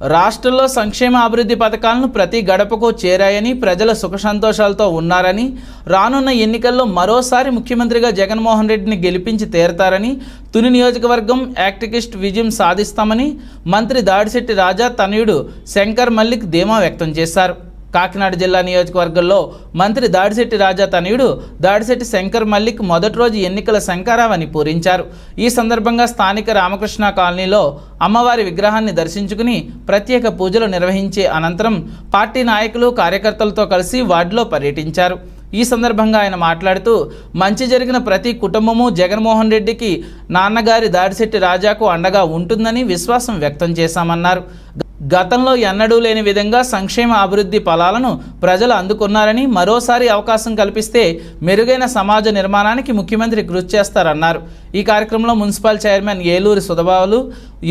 రాష్ట్రంలో సంక్షేమ అభివృద్ధి పథకాలను ప్రతి గడపకు చేరాయని, ప్రజల సుఖ సంతోషాలతో ఉన్నారని, రానున్న ఎన్నికల్లో మరోసారి ముఖ్యమంత్రిగా జగన్మోహన్ రెడ్డిని గెలిపించి తీరతారని, తుని నియోజకవర్గం యాక్టివిస్ట్ విజయం సాధిస్తామని మంత్రి దాడిశెట్టి రాజా తనయుడు శంకర్ మల్లిక్ ధీమా వ్యక్తం చేశారు. కాకినాడ జిల్లా నియోజకవర్గంలో మంత్రి దాడిశెట్టి రాజా తనయుడు దాడిశెట్టి శంకర్ మల్లిక్ మొదటి రోజు ఎన్నికల శంఖారావాన్ని పూరించారు. ఈ సందర్భంగా స్థానిక రామకృష్ణ కాలనీలో అమ్మవారి విగ్రహాన్ని దర్శించుకుని ప్రత్యేక పూజలు నిర్వహించే అనంతరం పార్టీ నాయకులు కార్యకర్తలతో కలిసి వార్డులో పర్యటించారు. ఈ సందర్భంగా ఆయన మాట్లాడుతూ, మంచి జరిగిన ప్రతి కుటుంబము జగన్మోహన్ రెడ్డికి, నాన్నగారి దాడిశెట్టి రాజాకు అండగా ఉంటుందని విశ్వాసం వ్యక్తం చేశామన్నారు. గతంలో ఎన్నడూ లేని విధంగా సంక్షేమ అభివృద్ధి ఫలాలను ప్రజలు అందుకున్నారని, మరోసారి అవకాశం కల్పిస్తే మెరుగైన సమాజ నిర్మాణానికి ముఖ్యమంత్రి కృషి చేస్తారన్నారు. ఈ కార్యక్రమంలో మున్సిపల్ చైర్మన్ ఏలూరి సుధబాబులు,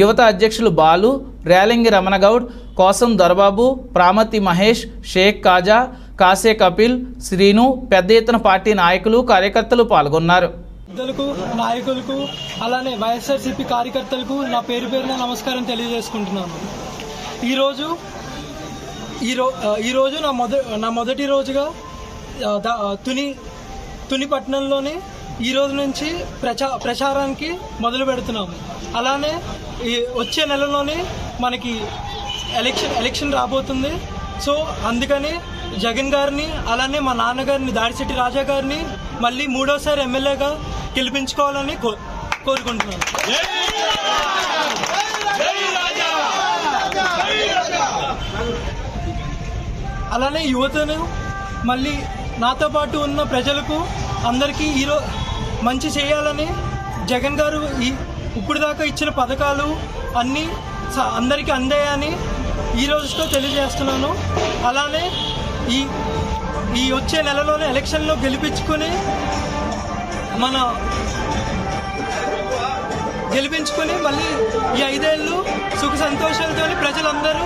యువత అధ్యక్షులు బాలు, రేలంగి రమణగౌడ్, కోసం దొరబాబు, ప్రామతి మహేష్, షేక్ కాజా, కాసే కపిల్, శ్రీను, పెద్ద ఎత్తున పార్టీ నాయకులు కార్యకర్తలు పాల్గొన్నారు. నాయకులకు అలానే వైఎస్ఆర్సీపీ కార్యకర్తలకు నా పేరు పేరున నమస్కారం తెలియజేసుకుంటున్నాను. ఈరోజు నా మొదటి రోజుగా తుని పట్టణంలోనే ఈ రోజు నుంచి ప్రచారానికి మొదలు పెడుతున్నాము. అలానే వచ్చే నెలలోనే మనకి ఎలక్షన్ రాబోతుంది. సో అందుకని జగన్ గారిని అలానే మా నాన్నగారిని దాడిశెట్టి రాజా గారిని మళ్ళీ మూడోసారి ఎమ్మెల్యేగా గెలిపించుకోవాలని కోరుకుంటున్నాను. అలానే యువతను మళ్ళీ నాతో పాటు ఉన్న ప్రజలకు అందరికీ మంచి చేయాలని జగన్ గారు ఇప్పుడు దాకా ఇచ్చిన పథకాలు అన్నీ అందరికీ అందాయని ఈ రోజుతో తెలియజేస్తున్నాను. అలానే ఈ వచ్చే నెలలోనే ఎలక్షన్లో గెలిపించుకొని మళ్ళీ ఈ 5 ఏళ్ళు సుఖ సంతోషాలతో ప్రజలందరూ